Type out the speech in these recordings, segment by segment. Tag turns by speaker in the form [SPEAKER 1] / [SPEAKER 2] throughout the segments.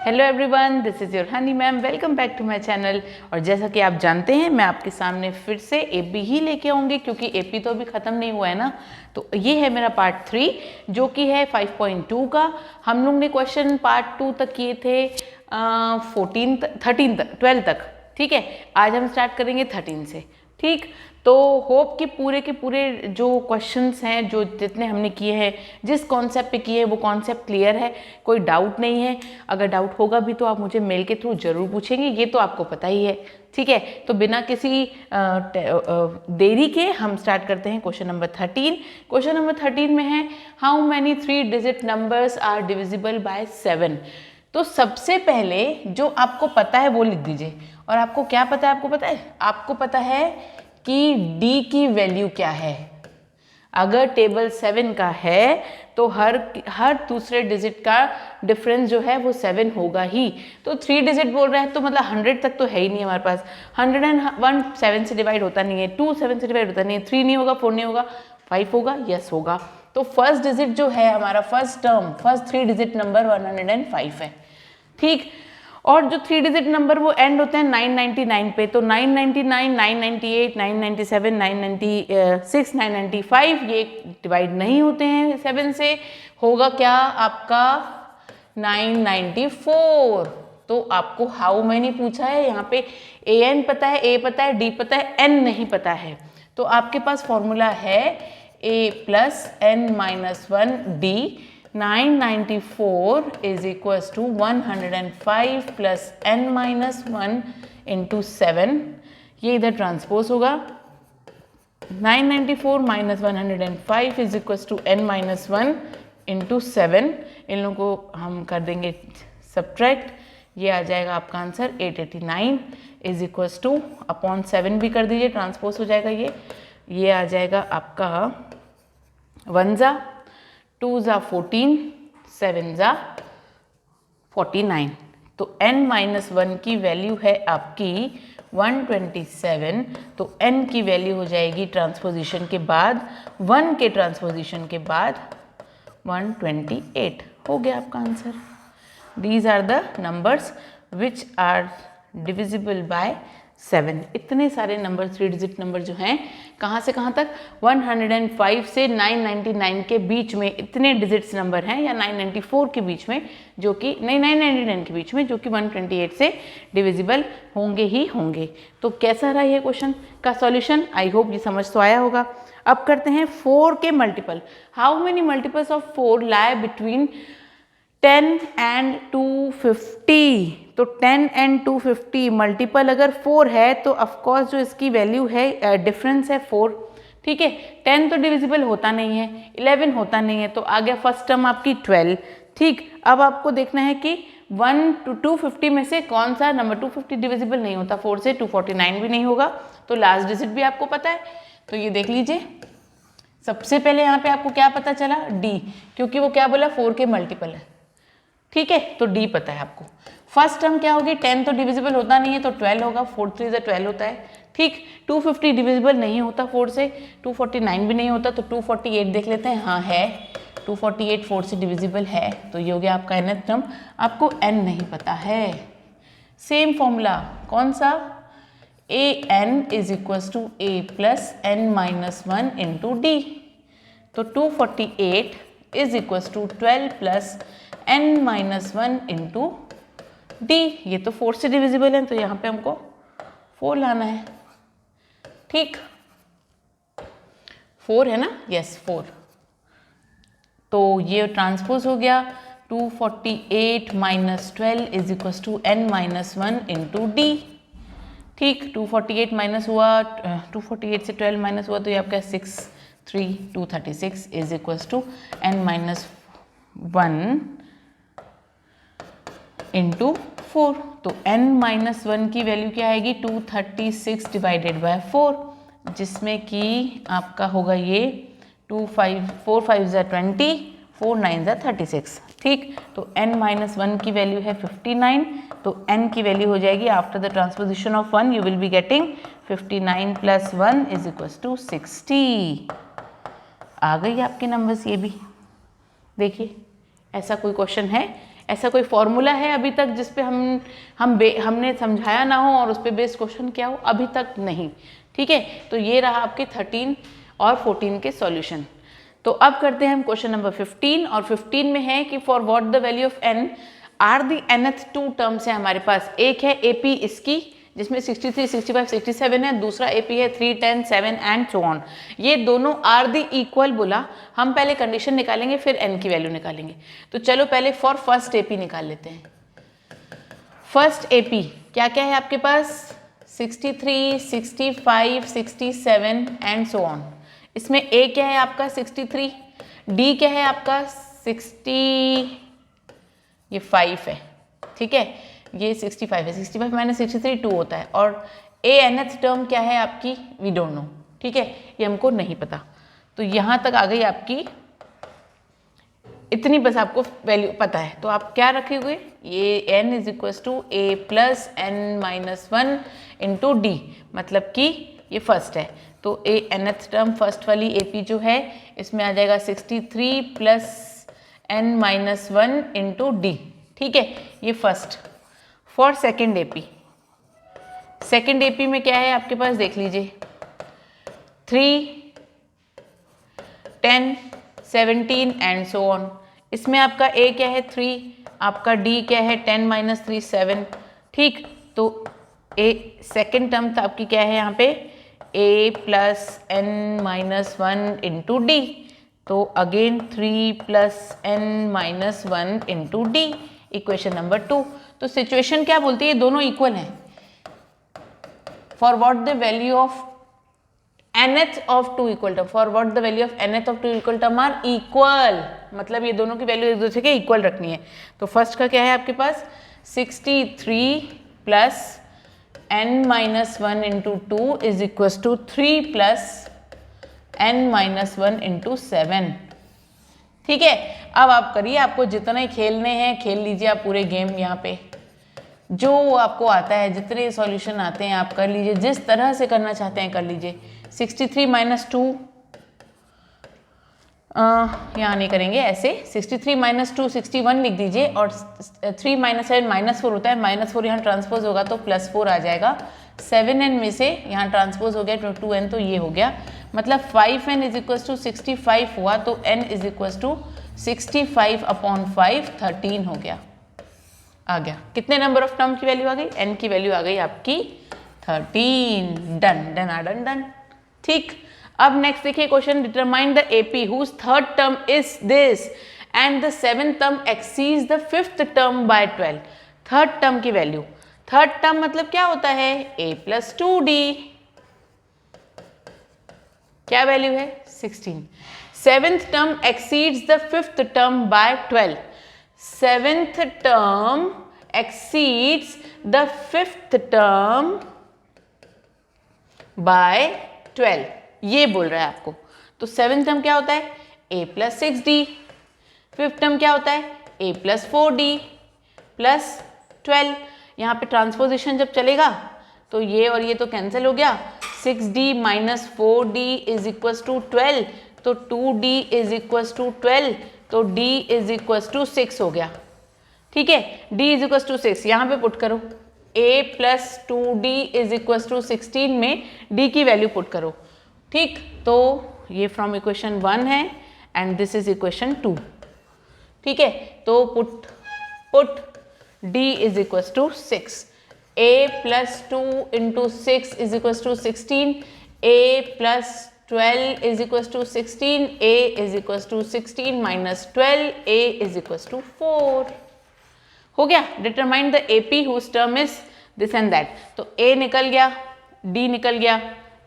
[SPEAKER 1] Hello everyone, this is your Honey ma'am. Welcome back to my channel. और जैसा कि आप जानते हैं, मैं आपके सामने फिर से एपी ही लेके आऊँगी, क्योंकि एपी तो अभी ख़त्म नहीं हुआ है ना। तो ये है मेरा पार्ट 3, जो कि है 5.2 का। हम लोग ने क्वेश्चन पार्ट 2 तक किए थे 12 तक। ठीक है, आज हम स्टार्ट करेंगे 13 से। ठीक, तो होप कि पूरे के पूरे जो क्वेश्चंस हैं, जो जितने हमने किए हैं, जिस कॉन्सेप्ट पे किए हैं, वो कॉन्सेप्ट क्लियर है, कोई डाउट नहीं है। अगर डाउट होगा भी तो आप मुझे मेल के थ्रू ज़रूर पूछेंगे, ये तो आपको पता ही है। ठीक है, तो बिना किसी देरी के हम स्टार्ट करते हैं क्वेश्चन नंबर 13। क्वेश्चन नंबर 13 में है, how many 3 digit numbers are divisible by 7। तो सबसे पहले जो आपको पता है वो लिख दीजिए। और आपको क्या पता है? आपको पता है कि d की वैल्यू क्या है। अगर टेबल 7 का है तो हर दूसरे डिजिट का डिफरेंस जो है वो 7 होगा ही। तो 3 डिजिट बोल रहा है तो मतलब 100 तक तो है ही नहीं हमारे पास। 101 7 से डिवाइड होता नहीं है, 2 7 से डिवाइड होता नहीं है, 3 नहीं होगा, 4 नहीं होगा, 5 होगा, यस होगा। तो फर्स्ट डिजिट जो है हमारा, फर्स्ट 3 डिजिट नंबर 105 है। ठीक, और जो 3 डिजिट नंबर वो एंड होते हैं 999 पे। तो 999, 998, 997, 996, 995 ये डिवाइड नहीं होते हैं 7 से। होगा क्या आपका 994। तो आपको हाउ मैनी पूछा है, यहाँ पे an पता है, a पता है, d पता है, n नहीं पता है। तो आपके पास फॉर्मूला है a plus n-1 d। 994 is equals to 105 plus n-1 into 7। ये इधर ट्रांसपोज होगा। 994 minus 105 is equals to n-1 into 7। इन लोगों को हम कर देंगे सब्ट्रैक्ट। ये आ जाएगा आपका answer 889 is equals to upon 7 भी कर दीजिए, ट्रांसपोज हो जाएगा। ये आ जाएगा आपका 1 जा 2 जा 14, 7 जा 49। तो n-1 की वैल्यू है आपकी 127। तो n की वैल्यू हो जाएगी ट्रांसपोजिशन के बाद, 1 के ट्रांसपोजिशन के बाद 128। हो गया आपका answer. These are the numbers which are divisible by 7। इतने सारे नंबर, 3 डिजिट नंबर जो हैं, कहाँ से कहाँ तक, 105 से 999 के बीच में इतने डिजिट्स नंबर हैं, या 994 के बीच में, जो कि नहीं 999 के बीच में, जो कि 128 से डिविजिबल होंगे ही होंगे। तो कैसा रहा ये क्वेश्चन का सॉल्यूशन? आई होप ये समझ तो आया होगा। अब करते हैं 4 के multiple. How many multiples of 4 lie between 10 and 250। तो 10 and 250 मल्टीपल अगर 4 है तो ऑफकोर्स जो इसकी वैल्यू है, डिफरेंस है 4। ठीक है, 10 तो डिविजिबल होता नहीं है, 11 होता नहीं है, तो आ गया फर्स्ट टर्म आपकी 12। ठीक, अब आपको देखना है कि 1 to 250 में से कौन सा नंबर 250 डिविजिबल नहीं होता 4 से, 249 भी नहीं होगा। तो लास्ट डिजिट भी आपको पता है, तो ये देख लीजिए। सबसे पहले यहाँ पे आपको क्या पता चला? d, क्योंकि वो क्या बोला, 4 के मल्टीपल है। ठीक है, तो d पता है आपको। फर्स्ट टर्म क्या होगी, 10 तो डिविजिबल होता नहीं है, तो 12 होगा, 4 3 12 होता है। ठीक, 250 डिविजिबल नहीं होता 4 से, 249 भी नहीं होता, तो 248 देख लेते हैं। हाँ है, 248 4 से डिविजिबल है, तो ये हो गया आपका nth टर्म। आपको n नहीं पता है। सेम फॉर्मूला कौन सा, an is equals to a plus n-1 into d। तो 248 is equals to 12 plus n-1 into d। ये तो 4 से डिविजिबल है, तो यहाँ पे हमको 4 लाना है। ठीक, 4 है ना, यस 4। तो ये ट्रांसपोज हो गया। 248 minus 12 is equals to n-1 into d। ठीक, 248 माइनस हुआ, 248 से 12 माइनस हुआ, तो ये आपका 236 is equals to n-1 into 4। तो n-1 की वैल्यू क्या आएगी, 236 डिवाइडेड बाय 4, जिसमें कि आपका होगा ये 4 5 जा 20, 4 9 जा 36। ठीक, तो n-1 की वैल्यू है 59। तो n की वैल्यू हो जाएगी, after the transposition of 1 you will be getting 59 plus 1 is equals to 60। आ गई आपके नंबर्स। ये भी देखिए, ऐसा कोई क्वेश्चन है ऐसा कोई फॉर्मूला है अभी तक जिस पे हमने समझाया ना हो और उस पे बेस्ड क्वेश्चन क्या हो? अभी तक नहीं। ठीक है, तो ये रहा आपके 13 और 14 के सॉल्यूशन। तो अब करते हैं हम क्वेश्चन नंबर 15, और 15 में है कि for what the value of n are the nth two terms है हमारे पास। एक है AP इसकी जिसमें 63, 65, 67 है, दूसरा AP है 3, 10, 7 एंड सो ऑन। ये दोनों आर द इक्वल बोला। हम पहले कंडीशन निकालेंगे फिर n की वैल्यू निकालेंगे। तो चलो पहले फॉर फर्स्ट AP निकाल लेते हैं। फर्स्ट AP क्या क्या है आपके पास? 63, 65, 67 एंड सो ऑन। इसमें A क्या है आपका? 63, D क्या है आपका? 65 है। ठीक है, ये 65 है, 65 माइनस 63 2 होता है, और A nth टर्म क्या है आपकी? We don't know. ठीक है, ये हमको नहीं पता। तो यहाँ तक आ गई आपकी, इतनी बस आपको वैल्यू पता है। तो आप क्या रखेंगे? ये n is equal to A plus n-1 into D, मतलब कि ये फर्स्ट है। तो A nth टर्म फर्स्ट वाली AP जो है इसमें आ जाएगा 63 प्लस n-1 इंटू डी। ठीक है, ये first. For second AP, second AP में क्या है आपके पास? देख लीजिए, 3, 10, 17 एंड सो ऑन। इसमें आपका A क्या है? 3, आपका D क्या है? 10 माइनस 3 7। ठीक, तो A सेकेंड टर्म था आपकी क्या है यहाँ पे? A plus n-1 into d. तो again 3 plus n-1 into d, equation number 2। तो सिचुएशन क्या बोलती है? दोनों इक्वल हैं। For what the value of nth of two equal term, for what the value of nth of two equal term are equal, मतलब ये दोनों की वैल्यू एक दूसरे के इक्वल रखनी है। तो फर्स्ट का क्या है आपके पास? 63 plus n-1 into 2 is equal to 3 plus n-1 into 7। ठीक है, अब आप करिए, आपको जितने खेलने हैं खेल लीजिए आप पूरे गेम। यहाँ पे जो आपको आता है, जितने सॉल्यूशन आते हैं आप कर लीजिए, जिस तरह से करना चाहते हैं कर लीजिए। 63 माइनस 2 यहाँ नहीं करेंगे, ऐसे 63 माइनस 2 61 लिख दीजिए, और 3 माइनस 7 माइनस 4 होता है, माइनस 4 यहाँ ट्रांसपोज होगा तो प्लस 4 आ जाएगा। 7n में से यहाँ ट्रांसपोज हो गया 2n, तो ये हो गया, मतलब 5n इज इक्वल टू 65 हुआ, तो n is equal to 65 upon 5 13 हो गया, आ गया। कितने नंबर ऑफ टर्म की वैल्यू आ गई? n की वैल्यू आ गई आपकी 13। डन डन आ डन डन। ठीक, अब नेक्स्ट देखिए question, determine the AP whose third term is this and the seventh term exceeds the fifth term by 12। Third term की वैल्यू, थर्ड टर्म मतलब क्या होता है? A प्लस 2D, क्या वैल्यू है? 16। Seventh term exceeds the fifth term by 12। Seventh term exceeds the fifth term by 12, ये बोल रहा है आपको। तो सेवेंथ टर्म क्या होता है? A plus 6D। Fifth term क्या होता है? A plus 4D plus 12। यहाँ पे ट्रांसपोजिशन जब चलेगा तो ये और ये तो कैंसिल हो गया। 6D minus 4D is equal to 12, तो 2D इज इक्वल टू 12, तो D इज इक्वल टू 6 हो गया। ठीक है, D इज इक्वल टू 6 यहाँ पे पुट करो। A plus 2D is equal to 16 में D की वैल्यू पुट करो। ठीक, तो ये फ्रॉम इक्वेशन 1 है एंड दिस इज इक्वेशन 2। ठीक है, तो put D is equal to 6। A plus 2 into 6 is equal to 16, A plus 12 is equal to 16, A is equal to 16 minus 12, A is equal to 4 हो गया। Determine the AP whose term is this and that. तो A निकल गया, D निकल गया।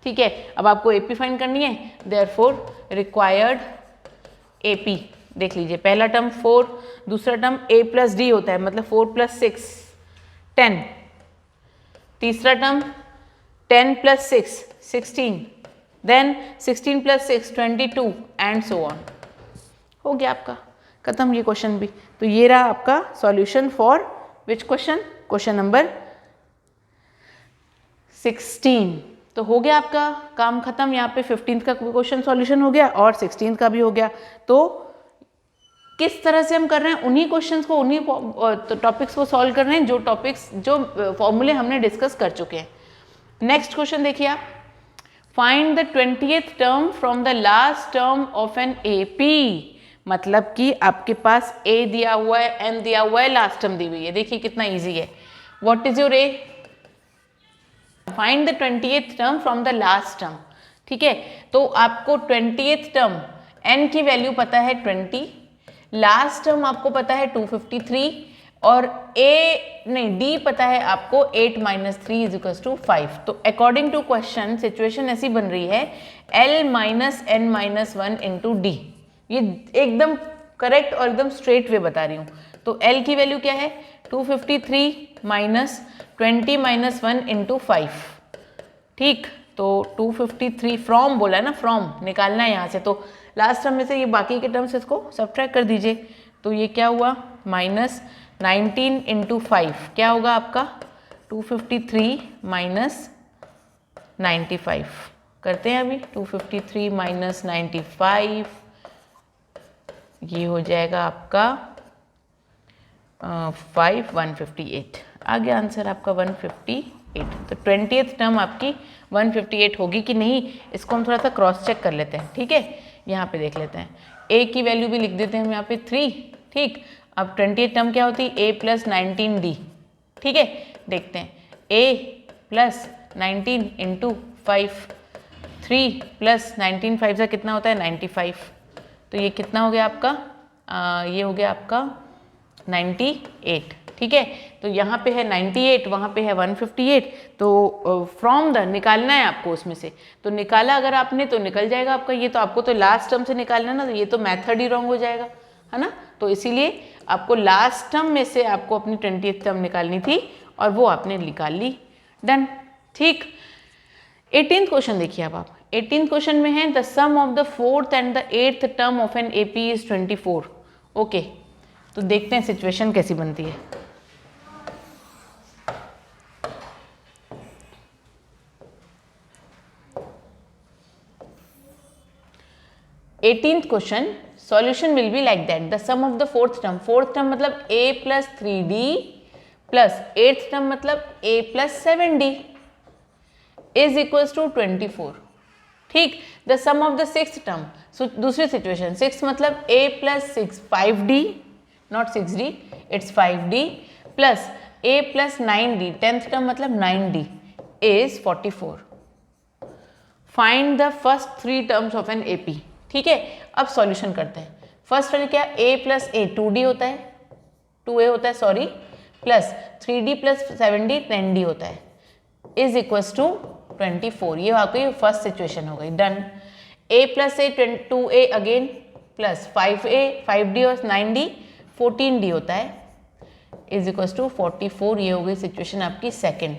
[SPEAKER 1] ठीक है, अब आपको AP फाइंड करनी है, देयरफॉर रिक्वायर्ड AP। देख लीजिए, पहला टर्म 4, दूसरा टर्म A प्लस D होता है, मतलब 4 प्लस 6 10, तीसरा term 10 plus 6 16, then 16 plus 6 22 and so on. हो गया आपका खत्म ये क्वेश्चन भी। तो ये रहा आपका solution for which question? Question number 16। तो हो गया आपका काम खत्म। यहाँ पे 15th का क्वेश्चन सॉल्यूशन हो गया और 16th का भी हो गया। तो किस तरह से हम कर रहे हैं, उन्हीं क्वेश्चंस को, उन्हीं टॉपिक्स को सॉल्व कर रहे हैं जो फॉर्मूले हमने डिस्कस कर चुके हैं। नेक्स्ट क्वेश्चन देखिए आप, find the 20th term from the last term of an AP। मतलब कि आपके पास A दिया हुआ है, N दिया हुआ है, लास्ट टर्म दी हुई है। देखिए कितना इजी है। What is your A? Find the 20th term from the last term. ठीक है, तो आपको 20th टर्म N की वैल्यू पता है 20, लास्ट टर्म आपको पता है 253 और D पता है आपको 8 - 3 = 5। तो अकॉर्डिंग टू क्वेश्चन सिचुएशन ऐसी बन रही है L - N - 1 × D। ये एकदम करेक्ट और एकदम स्ट्रेट वे बता रही हूँ। तो L की वैल्यू क्या है 253 - 20 - 1 × 5। ठीक, तो 253 फ्रॉम बोला है ना, फ्रॉम निकालना है यहाँ से। तो लास्ट टर्म में से ये बाकी के टर्म्स इसको सब्ट्रैक्ट कर दीजिए। तो ये क्या हुआ -19 × 5 क्या होगा आपका 253 - 95। करते हैं अभी 253 - 95, ये हो जाएगा आपका 158। आ गया आंसर आपका 158। तो 20th टर्म आपकी 158 होगी कि नहीं, इसको हम थोड़ा सा क्रॉस चेक कर लेते हैं। ठीक है, यहाँ पे देख लेते हैं। A की वैल्यू भी लिख देते हैं हम यहाँ पे 3। ठीक, अब 20th टर्म क्या होती है A + 19D। ठीक है, देखते हैं A + 19 × 5, 3 + 19 5 का कितना होता है 95। तो ये कितना हो गया आपका ये हो गया आपका 98। ठीक है, तो यहाँ पे है 98, वहाँ पे है 158। तो फ्रॉम द निकालना है आपको उसमें से। तो निकाला अगर आपने तो निकल जाएगा आपका। ये तो आपको तो लास्ट टर्म से निकालना है ना, तो ये तो मेथड ही रॉन्ग हो जाएगा, है ना। तो इसीलिए आपको लास्ट टर्म में से आपको अपनी 20th टर्म निकालनी थी और वो आपने निकाल ली। डन। ठीक, 18th क्वेश्चन देखिए अब आप। 18th क्वेश्चन में है the sum of the 4th and the 8th term of an AP is 24। Okay, तो देखते हैं सिचुएशन कैसी बनती है। Eighteenth question solution will be like that the sum of the 4th term, 4th term मतलब A + 3D plus 8th term मतलब A + 7D is equals to 24। ठीक, the sum of the 6th term, दूसरी situation 6 मतलब A + 6 5D, not 6D, it's 5D plus A + 9D, 10th term मतलब 9D is 44। Find the first 3 terms of an AP। ठीक है, अब solution करते हैं। First वाली क्या, A + A 2D होता है, 2A होता है sorry, plus 3D + 7D 10D होता है इज इक्वल्स टू 24। ये आपकी फर्स्ट सिचुएशन हो गई। Done. A + A 2A again plus 5A 5D और 9D 14D होता है इज इक्वल्स टू 44। ये हो गई सिचुएशन आपकी सेकेंड।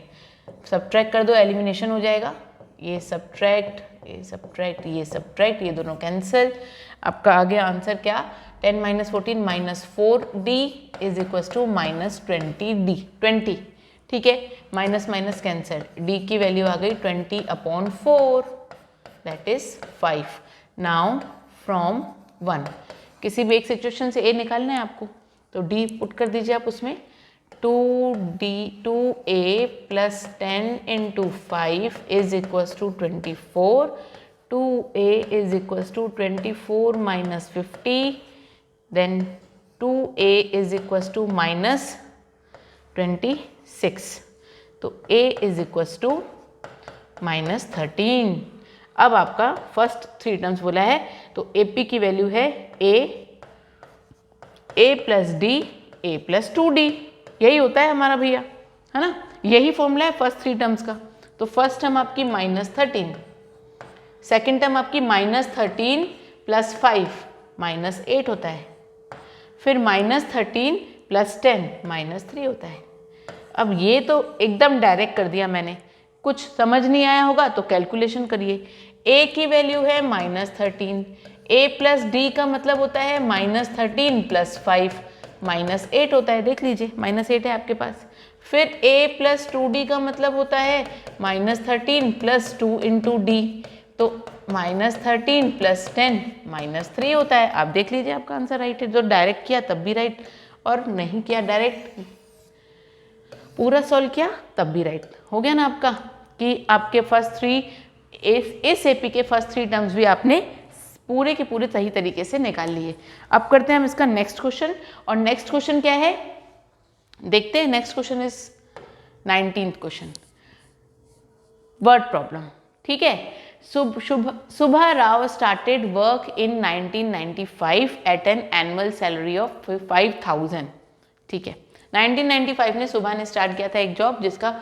[SPEAKER 1] सब्ट्रैक्ट कर दो, एलिमिनेशन हो जाएगा। ये सब्ट्रैक्ट, ये सब्ट्रैक्ट, ये सब्ट्रैक्ट, ये दोनों कैंसिल। आपका आ गया आंसर क्या 10 - 14 - 4D is equals to -20D 20। ठीक है, माइनस माइनस कैंसिल, D की वैल्यू आ गई 20/4 दैट इज 5। नाउ फ्रॉम 1 किसी भी एक सिचुएशन से A निकालना है आपको, तो D पुट कर दीजिए आप उसमें। 2A + 10 × 5 is equals to 24। 2A is equals to 24 - 50, then 2A is equals to -26। तो A इज इक्वल्स टू -13। अब आपका फर्स्ट 3 टर्म्स बोला है, तो AP की वैल्यू है A + D, A + 2D। यही होता है हमारा भैया, है ना, यही फॉर्मूला है फर्स्ट 3 टर्म्स का। तो फर्स्ट टर्म आपकी -13, सेकेंड टर्म आपकी -13 + 5 -8 होता है, फिर -13 + 10 -3 होता है। अब ये तो एकदम डायरेक्ट कर दिया मैंने, कुछ समझ नहीं आया होगा तो कैलकुलेशन करिए। A की वैल्यू है -13, A + D का मतलब होता है -13 + 5 -8 होता है, देख लीजिए -8 है आपके पास। फिर A + 2D का मतलब होता है -13 + 2 × D तो -13 + 10 -3 होता है। आप देख लीजिए आपका आंसर राइट है। जो डायरेक्ट किया तब भी राइट, और नहीं किया डायरेक्ट, पूरा सॉल्व किया तब भी राइट हो गया ना आपका, कि आपके फर्स्ट 3 इस एपी के फर्स्ट 3 टर्म्स भी आपने पूरे के पूरे सही तरीके से निकाल लिए। अब करते हैं हम इसका नेक्स्ट क्वेश्चन, और नेक्स्ट क्वेश्चन क्या है देखते हैं। Next question is 19th question, word problem. ठीक है, Subha Rao started work in 1995 at an annual salary of 5,000। ठीक है, 1995 में सुबह ने स्टार्ट किया था एक जॉब जिसका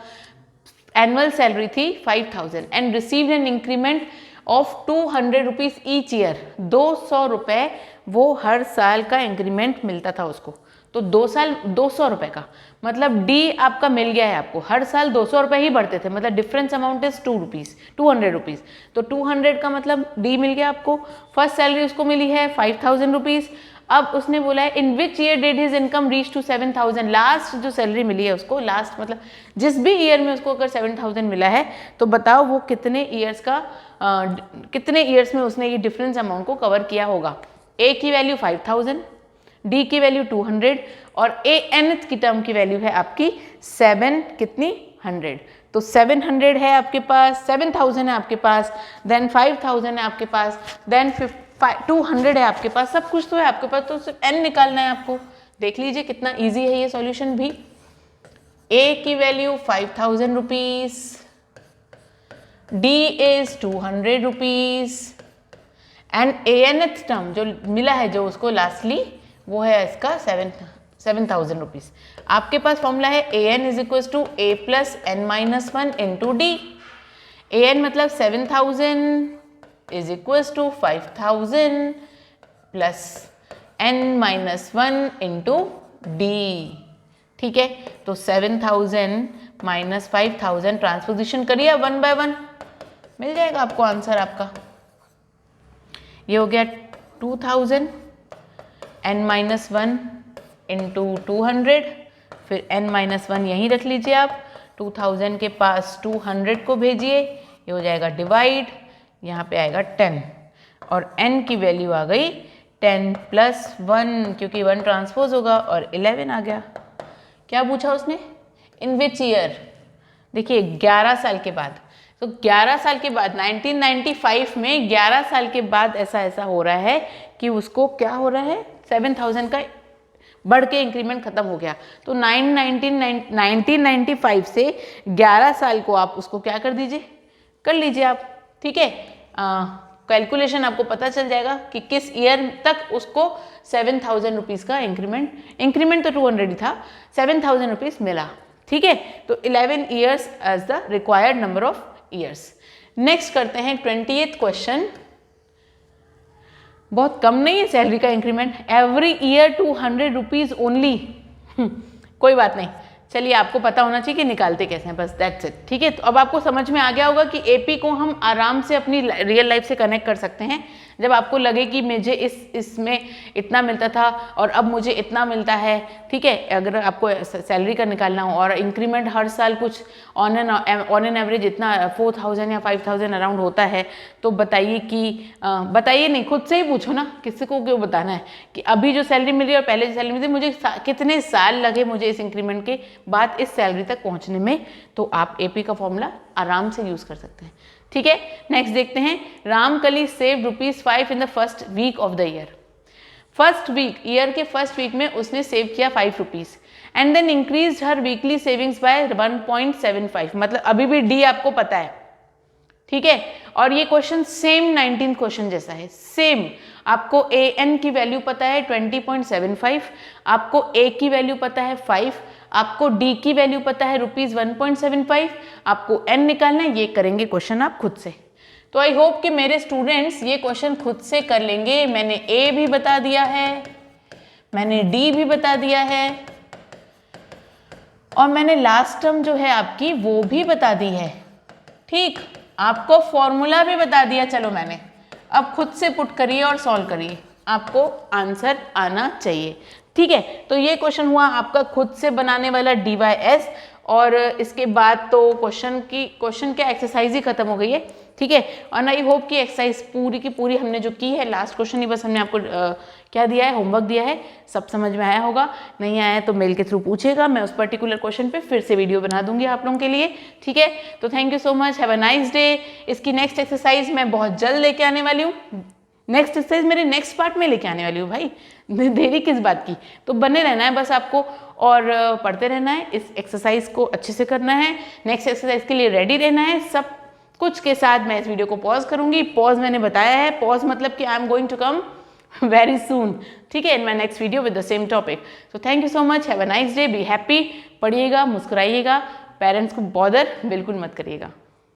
[SPEAKER 1] एनुअल सैलरी थी 5,000 and received an increment of 200 rupees each year. 200 रुपये वो हर साल का इंक्रीमेंट मिलता था उसको। तो 2 साल 200 रुपये का मतलब डी आपका मिल गया है आपको। हर साल 200 रुपये ही बढ़ते थे, मतलब डिफरेंस अमाउंट इज 200 रुपीज़। तो 200 का मतलब डी मिल गया आपको। फर्स्ट सैलरी उसको मिली है 5,000 रुपीज़। अब उसने बोला है in which year did his income reach to 7,000। Last जो सैलरी मिली है उसको, लास्ट मतलब जिस भी ईयर में उसको अगर 7,000 मिला है तो बताओ वो कितने ईयर्स का कितने ईयर्स में उसने ये डिफरेंस अमाउंट को कवर किया होगा। ए की वैल्यू 5,000, डी की वैल्यू 200 और ए nth की टर्म की वैल्यू है आपकी 7 कितनी 100। तो 700 है आपके पास, 7,000 है आपके पास, देन 5,000 है आपके पास, देन 200 है आपके पास। सब कुछ तो है आपके पास, तो सिर्फ n निकालना है आपको। देख लीजिए कितना इजी है ये सॉल्यूशन भी। ए की value 5,000 rupees, D is 200 rupees and A nth term जो मिला है जो उसको लास्टली वो है इसका 7,000 रुपीज। आपके पास फॉर्मूला है a n is equal to a plus n minus 1 into d. A n मतलब 7,000 is equal to 5,000 plus n minus 1 into d. ठीक है, तो 7,000 माइनस 5,000 ट्रांसपोजिशन करिए 1 बाय 1, मिल जाएगा आपको आंसर आपका। ये हो गया 2,000 n माइनस 1 इंटू 200, फिर n माइनस 1 यहीं रख लीजिए आप। 2,000 के पास 200 को भेजिए, ये हो जाएगा डिवाइड, यहाँ पे आएगा 10 और n की वैल्यू आ गई 10 प्लस 1 क्योंकि 1 ट्रांसपोज होगा और 11 आ गया। क्या पूछा उसने? इन विच ईयर? देखिए 11 साल के बाद, तो 11 साल के बाद 1995 में 11 साल के बाद ऐसा हो रहा है कि उसको क्या हो रहा है 7,000 का बढ़ के इंक्रीमेंट खत्म हो गया। तो 1995 से 11 साल को आप उसको क्या कर दीजिए, कर लीजिए आप। ठीक है, कैलकुलेशन आपको पता चल जाएगा कि किस ईयर तक उसको 7,000 रुपीज़ का इंक्रीमेंट तो 200 ही था, 7,000 रुपीज़ मिला। ठीक है, तो 11 years as the required number of years. Next करते हैं 20th क्वेश्चन। बहुत कम नहीं है सैलरी का increment, every year 200 rupees only. कोई बात नहीं, चलिए आपको पता होना चाहिए कि निकालते कैसे हैं, बस दैट्स इट। ठीक है, तो अब आपको समझ में आ गया होगा कि एपी को हम आराम से अपनी रियल लाइफ से कनेक्ट कर सकते हैं। जब आपको लगे कि मुझे इसमें इतना मिलता था और अब मुझे इतना मिलता है, ठीक है, अगर आपको सैलरी का निकालना हो और इंक्रीमेंट हर साल कुछ ऑन एन एवरेज इतना 4,000 या 5,000 अराउंड होता है, तो बताइए कि बताइए नहीं, खुद से ही पूछो ना, किसी को क्यों बताना है कि अभी जो सैलरी मिली और पहले जो सैलरी मिली मुझे कितने साल लगे मुझे इस इंक्रीमेंट के बाद इस सैलरी तक पहुंचने में। तो आप एपी का फॉर्मूला आराम से यूज कर सकते हैं। ठीक है, नेक्स्ट देखते हैं। Ramkali save ₹5 in the first week of the year. First week, year के फर्स्ट वीक में उसने सेव किया ₹5 and then increase her weekly savings by 1.75। मतलब अभी भी डी आपको पता है। ठीक है, और ये क्वेश्चन सेम 19th क्वेश्चन जैसा है, सेम। आपको ए एन की वैल्यू पता है 20.75, आपको ए की वैल्यू पता है 5, आपको डी की वैल्यू पता है ₹1.75, आपको एन निकालना है। ये करेंगे क्वेश्चन आप खुद से। तो आई होप कि मेरे स्टूडेंट्स ये क्वेश्चन खुद से कर लेंगे। मैंने ए भी बता दिया है, मैंने डी भी बता दिया है और मैंने लास्ट टर्म जो है आपकी वो भी बता दी है। ठीक, आपको फॉर्मूला भी बता दिया। चलो मैंने, अब खुद से पुट करिए और सॉल्व करिए, आपको आंसर आना चाहिए। ठीक है, तो ये क्वेश्चन हुआ आपका खुद से बनाने वाला dy/s और इसके बाद तो क्वेश्चन की एक्सरसाइज ही खत्म हो गई है। ठीक है। और आई होप कि एक्सरसाइज पूरी की पूरी हमने जो की है, लास्ट क्वेश्चन ही बस हमने आपको क्या दिया है, होमवर्क दिया है, सब समझ में आया होगा। नहीं आया तो मेल के थ्रू पूछेगा, मैं उस पर्टिकुलर क्वेश्चन पे फिर से वीडियो बना दूंगी आप लोगों के लिए, ठीक है। तो thank you so much, have a nice day. इसकी नेक्स्ट एक्सरसाइज मैं बहुत जल्द लेके आने वाली हूँ, नेक्स्ट एक्सरसाइज मेरे नेक्स्ट पार्ट में लेके आने वाली हूँ भाई, देरी किस बात की। तो बने रहना है बस आपको और पढ़ते रहना है, इस एक्सरसाइज को अच्छे से करना है, नेक्स्ट एक्सरसाइज के लिए रेडी रहना है। सब कुछ के साथ मैं इस वीडियो को पॉज करूंगी। पॉज मैंने बताया है, पॉज मतलब कि I am going to come very soon, ठीक है, in my next video with the same topic. So thank you so much, have a nice day, be happy, पढ़िएगा, मुस्कुराइएगा, पेरेंट्स को बॉदर बिल्कुल मत करिएगा।